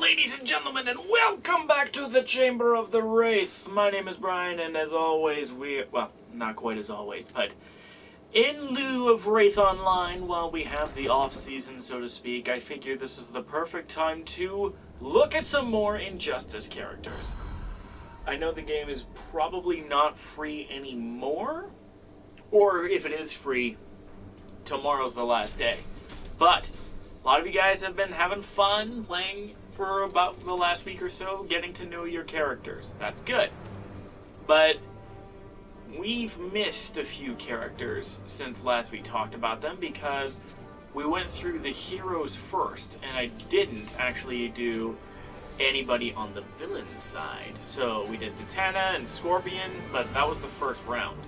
ladies and gentlemen, and welcome back to the Chamber of the Wraith. My name is Brian, and as always, well, not quite as always, but in lieu of Wraith Online, while we have the off-season, so to speak, I figure this is the perfect time to look at some more Injustice characters. I know the game is probably not free anymore, or if it is free, tomorrow's the last day. But a lot of you guys have been having fun playing for about the last week or so, getting to know your characters. That's good. But we've missed a few characters since last we talked about them because we went through the heroes first, and I didn't actually do anybody on the villain side. So we did Zatanna and Scorpion, but that was the first round.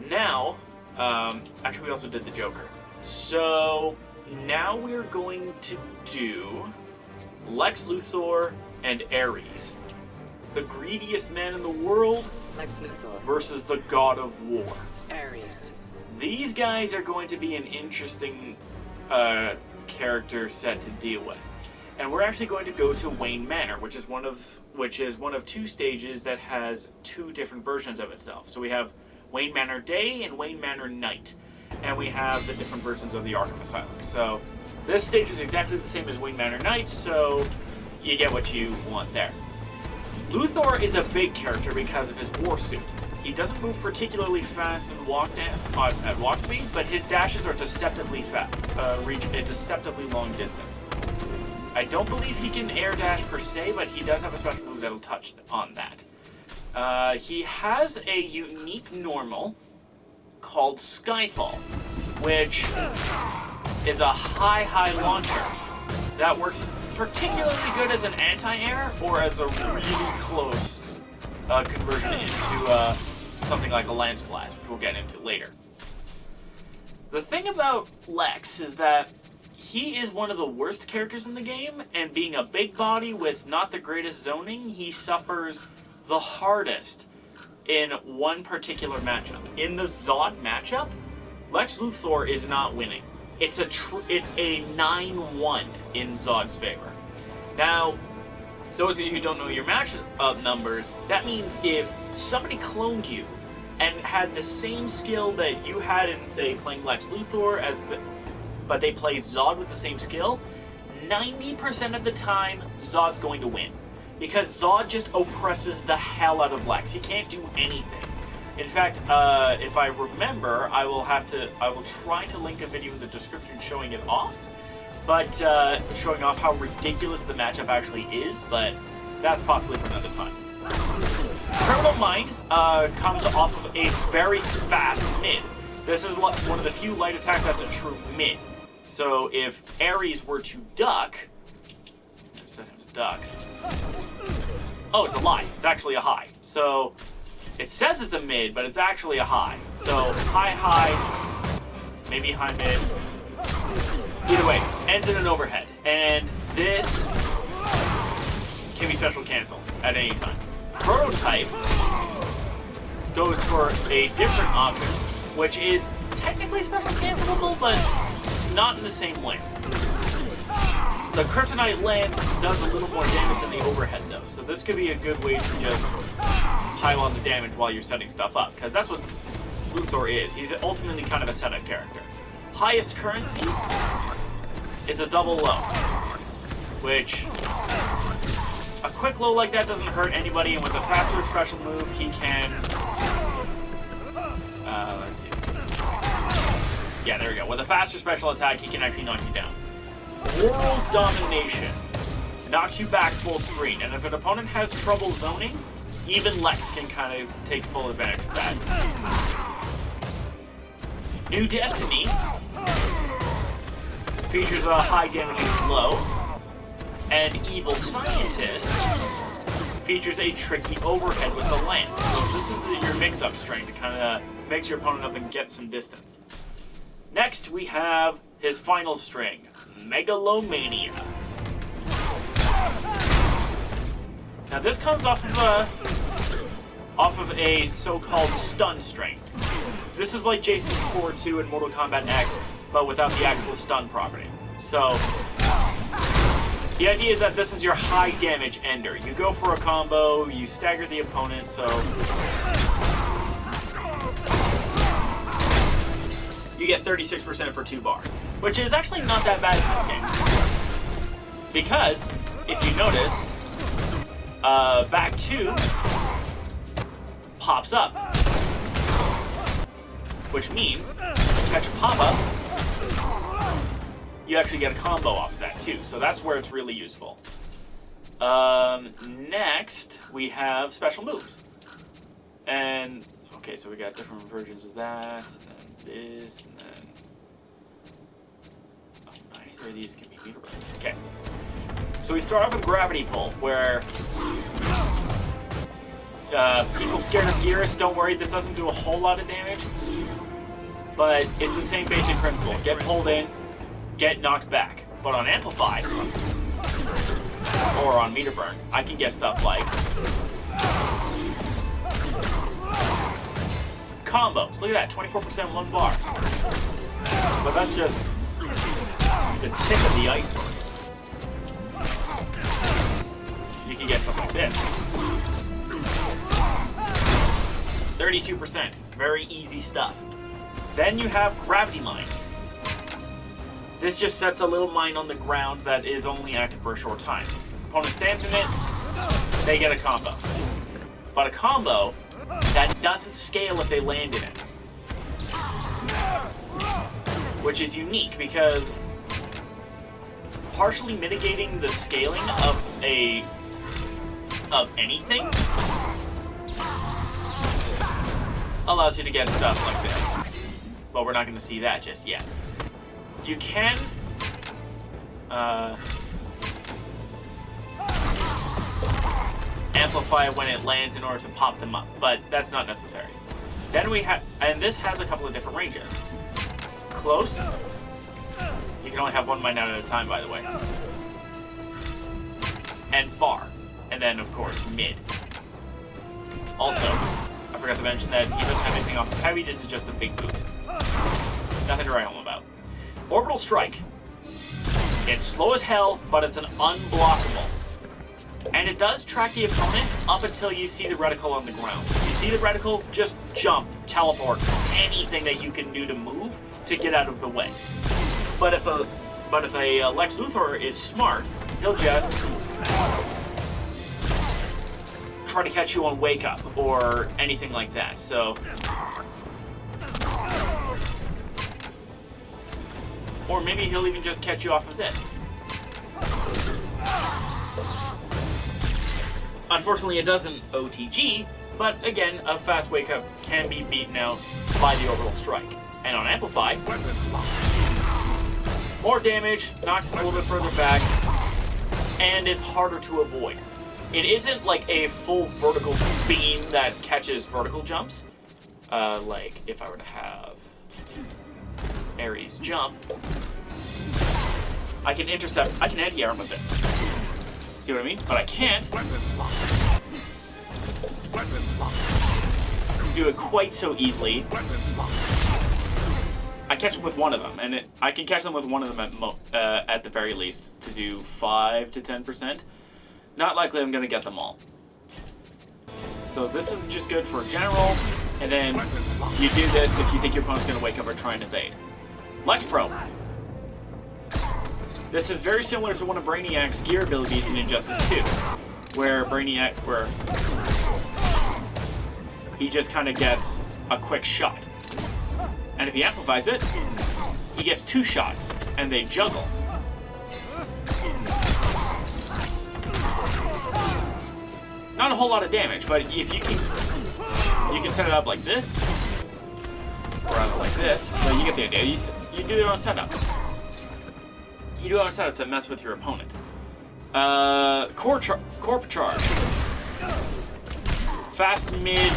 Now, actually we also did the Joker. So now we're going to do Lex Luthor and Ares. The greediest man in the world Lex Luthor versus the God of War. Ares. These guys are going to be an interesting character set to deal with. And we're actually going to go to Wayne Manor, which is one of two stages that has two different versions of itself. So we have Wayne Manor Day and Wayne Manor Night. And we have the different versions of the Arkham Asylum. So this stage is exactly the same as Wayne Manor Night, so you get what you want there. Luthor is a big character because of his war suit. He doesn't move particularly fast and at walk speeds, but his dashes are deceptively reach a deceptively long distance. I don't believe he can air dash per se, but he does have a special move that'll touch on that. He has a unique normal called Skyfall, which is a high launcher that works particularly good as an anti-air or as a really close conversion into something like a Lance Blast, which we'll get into later. The thing about Lex is that he is one of the worst characters in the game, and being a big body with not the greatest zoning, he suffers the hardest in one particular matchup. In the Zod matchup, Lex Luthor is not winning. It's a 9-1 in Zod's favor. Now, those of you who don't know your matchup numbers, that means if somebody cloned you and had the same skill that you had in, say, playing Lex Luthor, but they play Zod with the same skill, 90% of the time, Zod's going to win. Because Zod just oppresses the hell out of Lex. He can't do anything. In fact, if I remember, I will try to link a video in the description showing it off, but showing off how ridiculous the matchup actually is, but that's possibly for another time. Criminal Mind comes off of a very fast mid. This is one of the few light attacks that's a true mid. So if Ares were to duck, let's set him to duck. Oh, it's a lie. It's actually a high. So it says it's a mid, but it's actually a high. So high, maybe high mid. Either way, ends in an overhead. And this can be special canceled at any time. Prototype goes for a different option, which is technically special cancelable, but not in the same way. The Kryptonite Lance does a little more damage than the overhead though, so this could be a good way to just pile on the damage while you're setting stuff up, because that's what Luthor is. He's ultimately kind of a setup character. Highest currency is a double low, which a quick low like that doesn't hurt anybody, and with a faster special move, he can... let's see. Yeah, there we go. With a faster special attack, he can actually knock you down. World Domination knocks you back full screen, and if an opponent has trouble zoning, even Lex can kind of take full advantage of that. New Destiny features a high damaging blow, and Evil Scientist features a tricky overhead with the lance. So this is your mix-up string to kind of mix your opponent up and get some distance. Next, we have his final string, Megalomania. Now this comes off of a so-called stun string. This is like Jason's 4-2 in Mortal Kombat X, but without the actual stun property. So The idea is that this is your high damage ender. You go for a combo, you stagger the opponent, so you get 36% for 2 bars, which is actually not that bad in this game. Because, if you notice, back 2 pops up, which means if you catch a pop-up, you actually get a combo off of that too, so that's where it's really useful. Next, we have special moves. And, okay, so we got different versions of that, and then this, and then... Oh, neither of these can be meter. Okay. So we start off with Gravity Pull, where... people scared of Gearus, don't worry, this doesn't do a whole lot of damage. But it's the same basic principle. Get pulled in, get knocked back. But on Amplify, or on Meter Burn, I can get stuff like combos. Look at that, 24% 1 bar. But that's just the tip of the iceberg. You can get stuff like this. 32%, very easy stuff. Then you have Gravity Mine. This just sets a little mine on the ground that is only active for a short time. Opponent stands in it, they get a combo. But a combo that doesn't scale if they land in it. Which is unique because partially mitigating the scaling of anything allows you to get stuff like this. But we're not going to see that just yet. You can amplify when it lands in order to pop them up, but that's not necessary. Then we have, and this has a couple of different ranges. Close. You can only have 1 mine out at a time, by the way. And far. And then, of course, mid. Also, I forgot to mention that he doesn't have anything off of heavy, this is just a big boot. Nothing to write home about. Orbital Strike. It's slow as hell, but it's an unblockable. And it does track the opponent up until you see the reticle on the ground. You see the reticle, just jump, teleport, anything that you can do to move to get out of the way. But if a Lex Luthor is smart, he'll just try to catch you on Wake Up or anything like that. So, or maybe he'll even just catch you off of this. Unfortunately, it doesn't OTG, but again, a fast Wake Up can be beaten out by the Orbital Strike. And on Amplify, more damage, knocks it a little bit further back, and it's harder to avoid. It isn't like a full vertical beam that catches vertical jumps. Like if I were to have Ares jump, I can intercept, I can anti-arm with this. See what I mean? But I can't do it quite so easily. I catch them with one of them, and I can catch them with one of them at the very least to do 5 to 10%. Not likely I'm going to get them all. So this is just good for general, and then you do this if you think your opponent's going to wake up or try and evade. Lex Pro. This is very similar to one of Brainiac's gear abilities in Injustice 2, where he just kind of gets a quick shot. And if he amplifies it, he gets 2 shots, and they juggle. Not a whole lot of damage, but if you can set it up like this, or rather like this, so you get the idea. You do it on setup. You do it on setup to mess with your opponent. Corp Charge. Fast mid,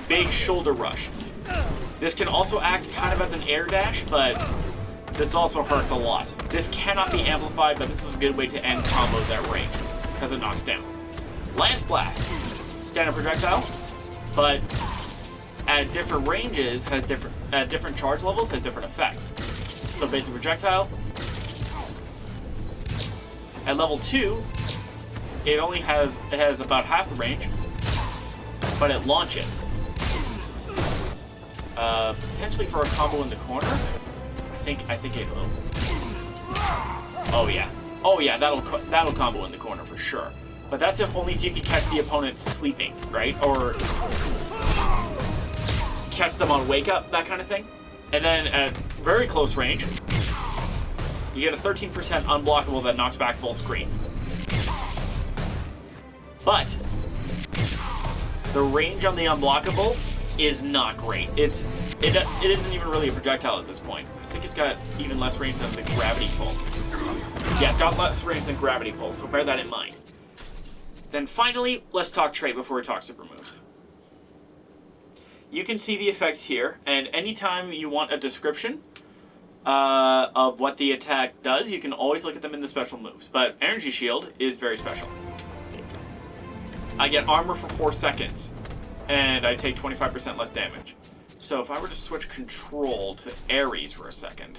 big shoulder rush. This can also act kind of as an air dash, but this also hurts a lot. This cannot be amplified, but this is a good way to end combos at range, because it knocks down. Lance Blast. Standard projectile, but at different ranges has at different charge levels has different effects. So basic projectile, At level 2, it has about half the range, but it launches. Potentially for a combo in the corner. I think it will. Oh yeah. Oh yeah, that'll combo in the corner for sure. But that's only if you can catch the opponent sleeping, right? Or catch them on wake up, that kind of thing. And then at very close range, you get a 13% unblockable that knocks back full screen. But the range on the unblockable is not great. It isn't even really a projectile at this point. I think it's got even less range than the gravity pull. Yeah, it's got less range than gravity pull, so bear that in mind. Then finally, let's talk trait before we talk super moves. You can see the effects here, and anytime you want a description of what the attack does, you can always look at them in the special moves. But Energy Shield is very special. I get armor for 4 seconds, and I take 25% less damage. So if I were to switch control to Ares for a second...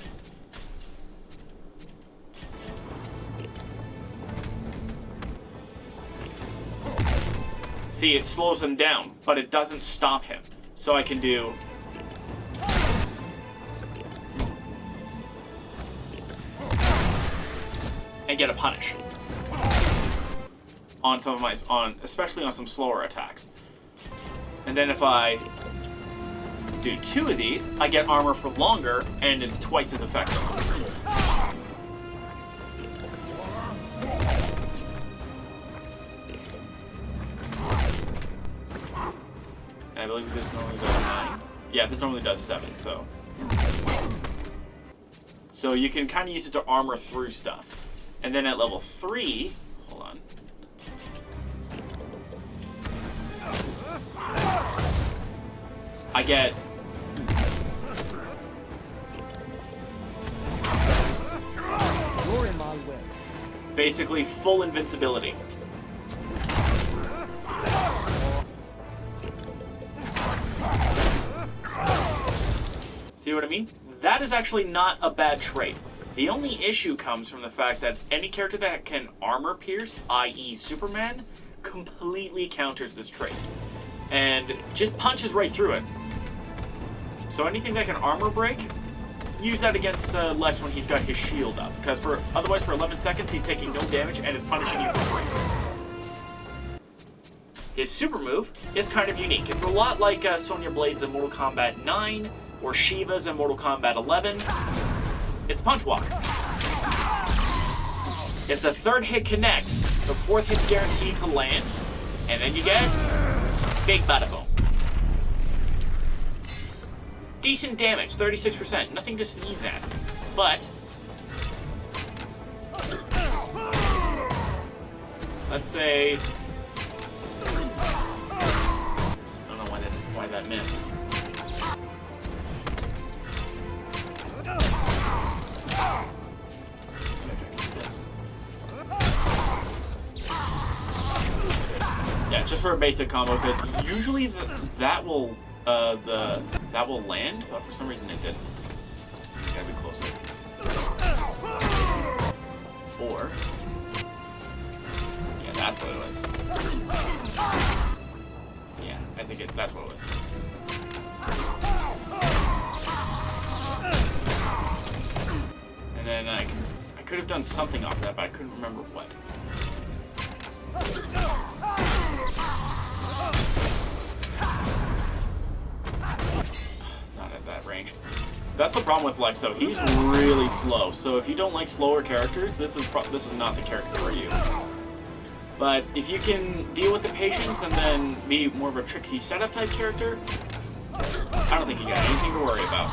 See, it slows him down, but it doesn't stop him. So I can do... and get a punish. On some of my... especially on some slower attacks. And then if I do 2 of these, I get armor for longer, and it's twice as effective. And I believe this normally does 9. Yeah, this normally does 7, so... So you can kind of use it to armor through stuff. And then at level 3... Hold on. I get... You're in my way. Basically full invincibility. See what I mean? That is actually not a bad trait. The only issue comes from the fact that any character that can armor pierce, i.e. Superman, completely counters this trait. And just punches right through it. So anything that can armor break, use that against Lex when he's got his shield up. Because otherwise for 11 seconds he's taking no damage and is punishing you for free. His super move is kind of unique. It's a lot like Sonya Blade's in Mortal Kombat 9 or Shiva's in Mortal Kombat 11. It's Punch Walk. If the 3rd hit connects, the 4th hit's guaranteed to land, and then you get big bada boom. Decent damage, 36%. Nothing to sneeze at. But let's say I don't know why that missed. Yeah, just for a basic combo, because usually that will land, but for some reason it didn't. Gotta be closer. Or yeah, that's what it was. Yeah, I think that's what it was. And then I could have done something off that, but I couldn't remember what. Not at that range. That's the problem with Lex, though. He's really slow. So if you don't like slower characters, this is not the character for you. But if you can deal with the patience and then be more of a tricksy setup type character, I don't think you got anything to worry about.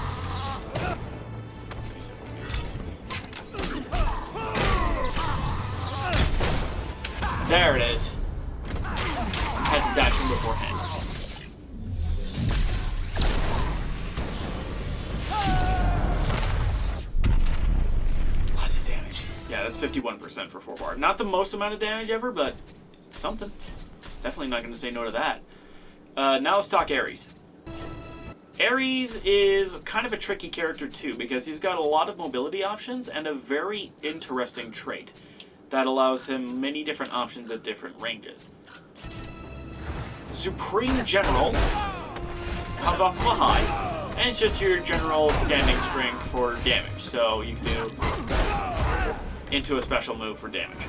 There it is. I had to dash him beforehand. Lots of damage. Yeah, that's 51% for 4 bar. Not the most amount of damage ever, but something. Definitely not going to say no to that. Now let's talk Ares. Ares is kind of a tricky character too, because he's got a lot of mobility options and a very interesting trait. that allows him many different options at different ranges. Supreme General comes off of a high, and it's just your general standing string for damage, so you can do into a special move for damage.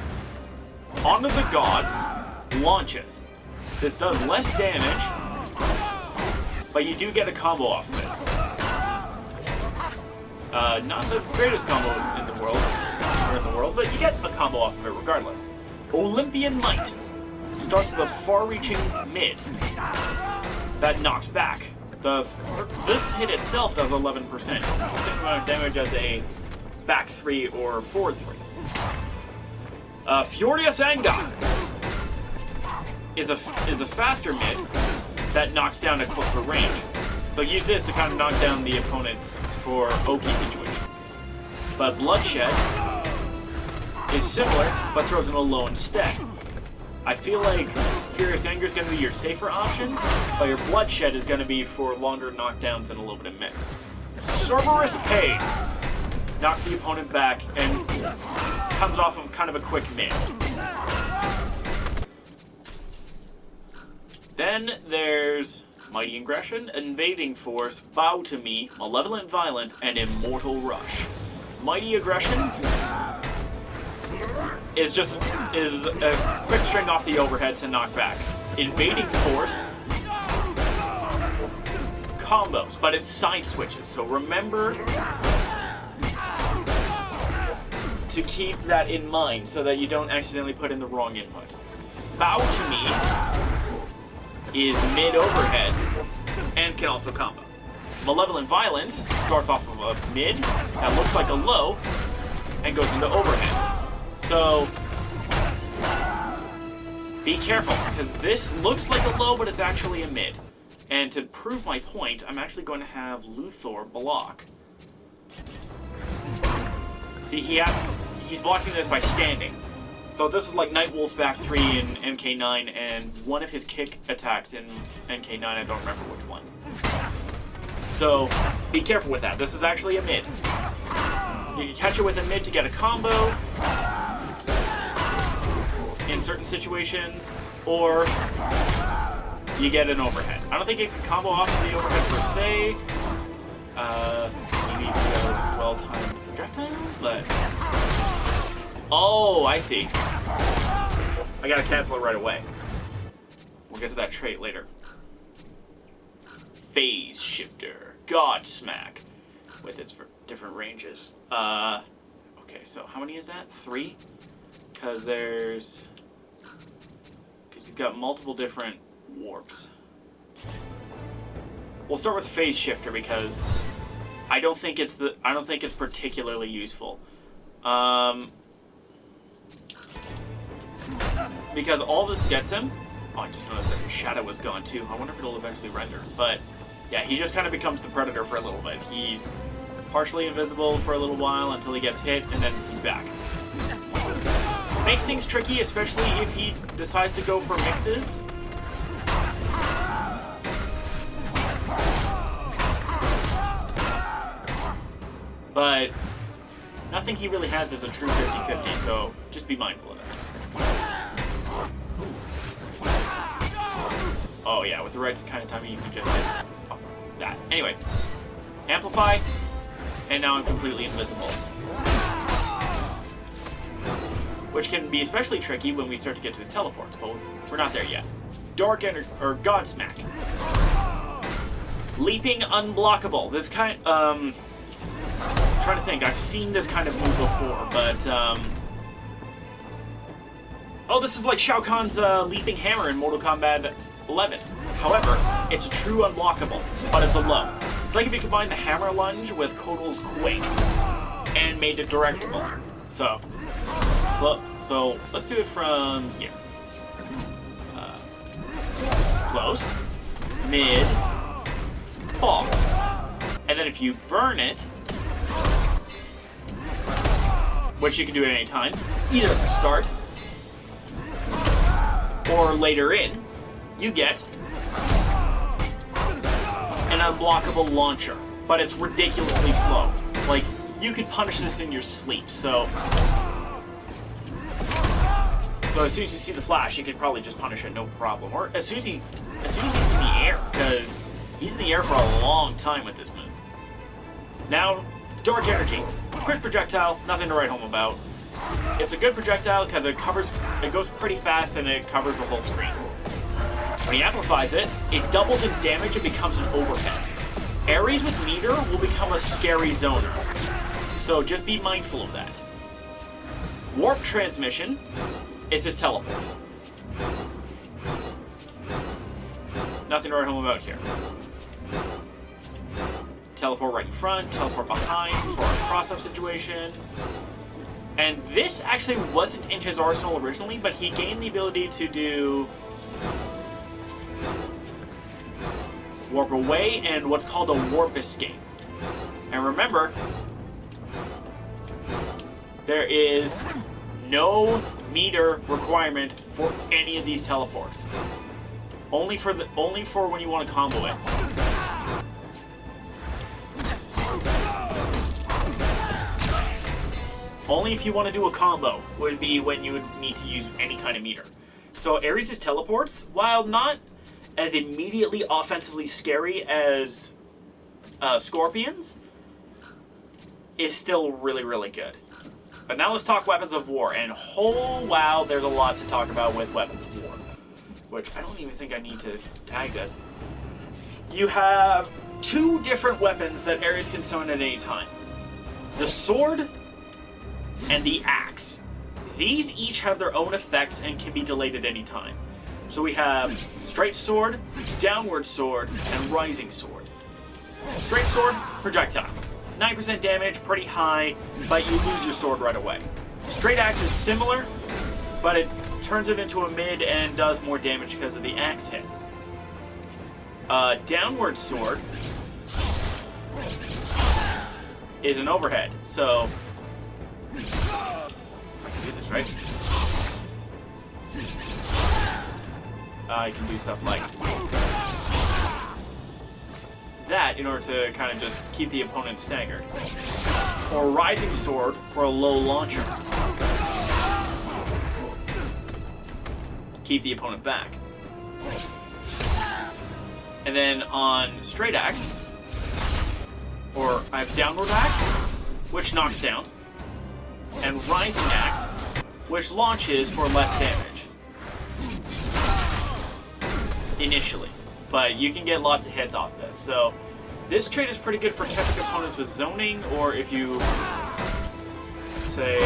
Honor the Gods launches. This does less damage, but you do get a combo off of it. Not the greatest combo in the world, but you get a combo off of it regardless. Olympian Might starts with a far-reaching mid that knocks back. This hit itself does 11%. It's the same amount of damage as a back 3 or forward 3. Furious Anger is a faster mid that knocks down at closer range. So use this to kind of knock down the opponent for Oki situations. But Bloodshed is similar, but throws in a low instead. I feel like Furious Anger is going to be your safer option, but your Bloodshed is going to be for longer knockdowns and a little bit of mix. Cerberus Pain knocks the opponent back and comes off of kind of a quick mid. Then there's Mighty Aggression, Invading Force, Bow to Me, Malevolent Violence, and Immortal Rush. Mighty Aggression is a quick string off the overhead to knock back. Invading Force combos, but it's side switches, so remember to keep that in mind so that you don't accidentally put in the wrong input. Bow to Me is mid-overhead and can also combo. Malevolent Violence starts off of a mid that looks like a low and goes into overhead. So be careful, because this looks like a low, but it's actually a mid. And to prove my point, I'm actually going to have Luthor block. See, he's blocking this by standing. So this is like Nightwolf's back 3 in MK9, and one of his kick attacks in MK9, I don't remember which one. So be careful with that. This is actually a mid. You can catch it with a mid to get a combo in certain situations, or you get an overhead. I don't think it can combo off of the overhead per se. Maybe it's a well-timed projectile, but... Oh, I see. I gotta cancel it right away. We'll get to that trait later. Phase Shifter. Godsmack. With its different ranges. Okay, so how many is that? 3? Because you've got multiple different warps. We'll start with Phase Shifter because I don't think it's particularly useful. Because all this gets him... Oh, I just noticed that his shadow was gone too. I wonder if it'll eventually render. But, yeah, he just kind of becomes the Predator for a little bit. He's partially invisible for a little while until he gets hit, and then he's back. Makes things tricky, especially if he decides to go for mixes. But nothing he really has is a true 50-50, so just be mindful of that. Oh yeah, with the right kind of timing you can just hit off that. Anyways, amplify, and now I'm completely invisible. Which can be especially tricky when we start to get to his teleports, but we're not there yet. Dark Energy, or Godsmack. Leaping Unblockable. This kind, I'm trying to think, I've seen this kind of move before, but, oh, this is like Shao Kahn's Leaping Hammer in Mortal Kombat 11. However, it's a true unblockable, but it's a low. It's like if you combine the Hammer Lunge with Kotal's Quake and made it directable. So let's do it from here. Close, mid, fall. And then if you burn it, which you can do at any time, either at the start or later in, you get an unblockable launcher, but it's ridiculously slow. Like, you could punish this in your sleep, so So as soon as you see the flash, you can probably just punish it, no problem. Or as soon as he's in the air, because he's in the air for a long time with this move. Now, Dark Energy. Quick projectile, nothing to write home about. It's a good projectile because it goes pretty fast and it covers the whole screen. When he amplifies it, it doubles in damage and becomes an overhead. Ares with meter will become a scary zoner, so just be mindful of that. Warp transmission is his teleport. Nothing to write home about here. Teleport right in front, teleport behind for a cross-up situation. And this actually wasn't in his arsenal originally, but he gained the ability to do warp away and what's called a warp escape. And remember, there is no meter requirement for any of these teleports. Only for when you want to combo it. Only if you want to do a combo would be when you would need to use any kind of meter. So Ares' teleports, while not as immediately offensively scary as Scorpion's, is still really, really good. But now let's talk Weapons of War, and oh wow, there's a lot to talk about with Weapons of War. Which I don't even think I need to tag this. You have two different weapons that Ares can summon at any time. The sword and the axe. These each have their own effects and can be delayed at any time. So we have straight sword, downward sword, and rising sword. Straight sword, projectile. 9% damage, pretty high, but you lose your sword right away. Straight axe is similar, but it turns it into a mid and does more damage because of the axe hits. Downward sword is an overhead, so I can do this, right? I can do stuff like that in order to kind of just keep the opponent staggered. Or rising sword for a low launcher. Keep the opponent back. And then on straight axe, or I have downward axe, which knocks down, and rising axe, which launches for less damage. Initially. But you can get lots of hits off this. So this trait is pretty good for catching opponents with zoning, or if you say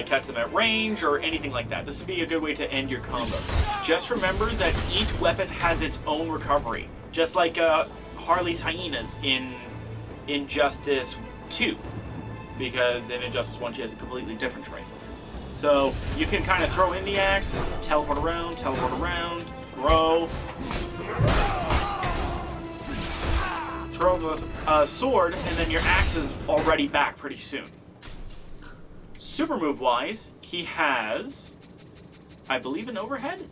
catch them at range or anything like that. This would be a good way to end your combo. Just remember that each weapon has its own recovery, just like Harley's hyenas in Injustice 2, because in Injustice 1 she has a completely different trait. So you can kind of throw in the axe, teleport around, throw the sword, and then your axe is already back pretty soon. Super move wise, he has, I believe, an overhead?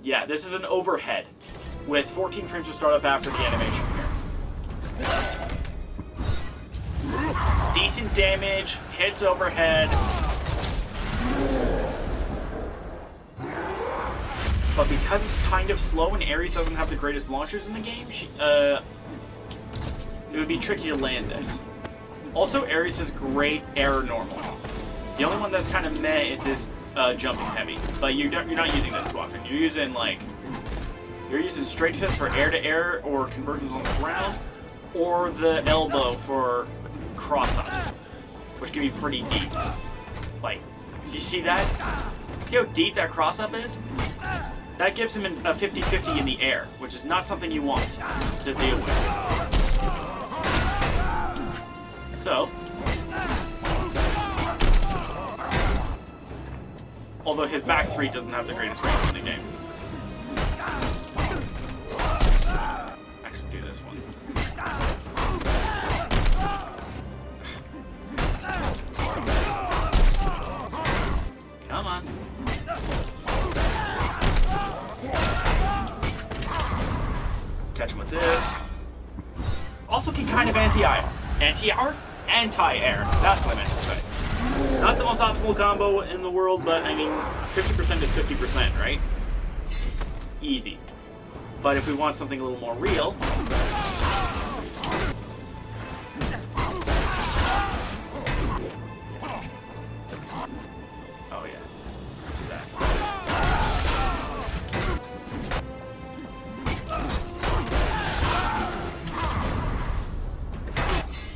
Yeah, this is an overhead with 14 frames to start up after the animation here. Decent damage, hits overhead. But because it's kind of slow and Ares doesn't have the greatest launchers in the game, it would be tricky to land this. Also, Ares has great air normals. The only one that's kind of meh is his jumping heavy. But you're not using this too often. You're using straight fist for air to air or conversions on the ground, or the elbow for cross-ups, which can be pretty deep. Like, do you see that? See how deep that cross-up is? That gives him a 50-50 in the air, which is not something you want to deal with. So, although his back three doesn't have the greatest range in the game. Actually, do this one. Come on. Catch him with this. Also can kind of anti-air. Anti-air? Anti-air. That's what I meant to say. Not the most optimal combo in the world, but I mean, 50% is 50%, right? Easy. But if we want something a little more real... Oh yeah, let's do that.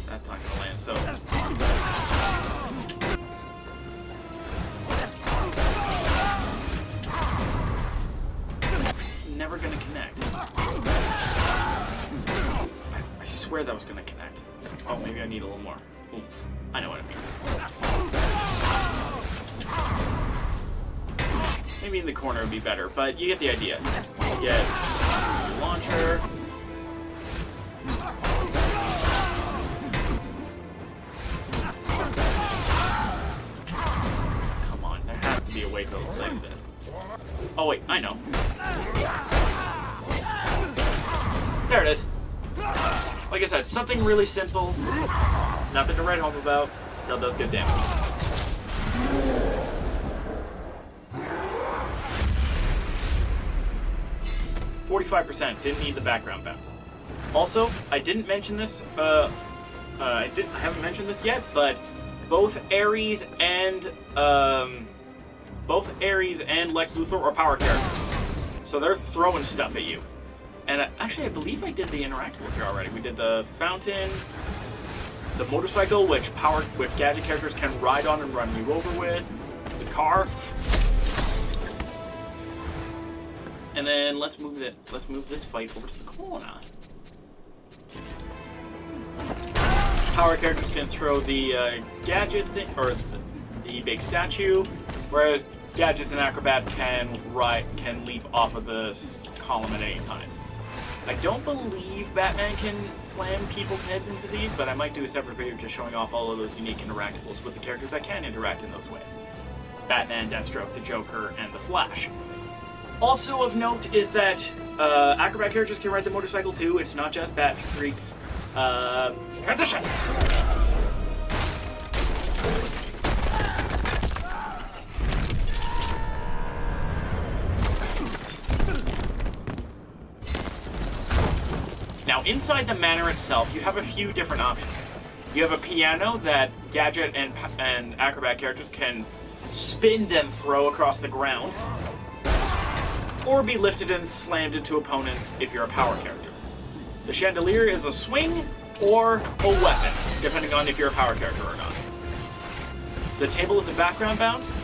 That's not gonna land, so... Never gonna connect. I swear that was gonna connect. Oh, maybe I need a little more oomph. I know what I mean. Maybe in the corner would be better, but you get the idea. You get the launcher. Come on, there has to be a way to play this. Oh wait, I know. There it is. Like I said, something really simple. Nothing to write home about. Still does good damage. %. Didn't need the background bounce. Also, I didn't mention this. I haven't mentioned this yet, but both Ares and Lex Luthor are power characters, so they're throwing stuff at you. And actually, I believe I did the interactables here already. We did the fountain, the motorcycle, which gadget characters can ride on and run you over with, the car, and then let's move this fight over to the corner. Power characters can throw the gadget thing or the big statue, whereas gadgets and acrobats can leap off of the column at any time. I don't believe Batman can slam people's heads into these, but I might do a separate video just showing off all of those unique interactables with the characters that can interact in those ways. Batman, Deathstroke, the Joker, and the Flash. Also of note is that acrobat characters can ride the motorcycle too. It's not just Bat Freaks. Transition! Now, inside the manor itself, you have a few different options. You have a piano that gadget and acrobat characters can spin then throw across the ground, or be lifted and slammed into opponents if you're a power character. The chandelier is a swing or a weapon, depending on if you're a power character or not. The table is a background bounce.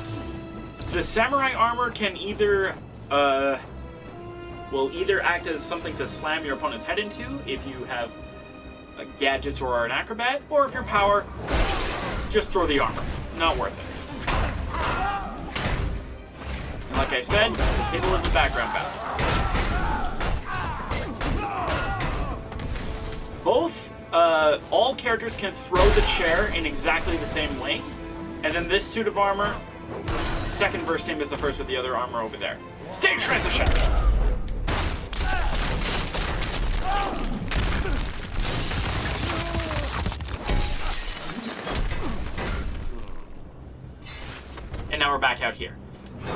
The samurai armor can will either act as something to slam your opponent's head into if you have gadgets or are an acrobat, or if you're power, just throw the armor. Not worth it. And like I said, the table is a background bounce. All characters can throw the chair in exactly the same way, and then this suit of armor, second verse same as the first with the other armor over there. Stage transition! And now we're back out here.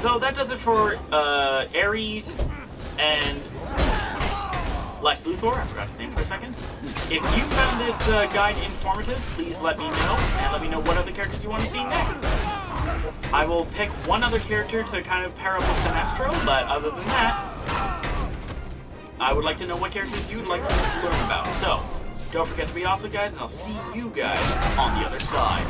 So that does it for Ares and Lex Luthor. I forgot his name for a second. If you found this guide informative, please let me know, and let me know what other characters you want to see next. I will pick one other character to kind of pair up with Sinestro, but other than that, I would like to know what characters you would like to learn about. So, don't forget to be awesome, guys, and I'll see you guys on the other side.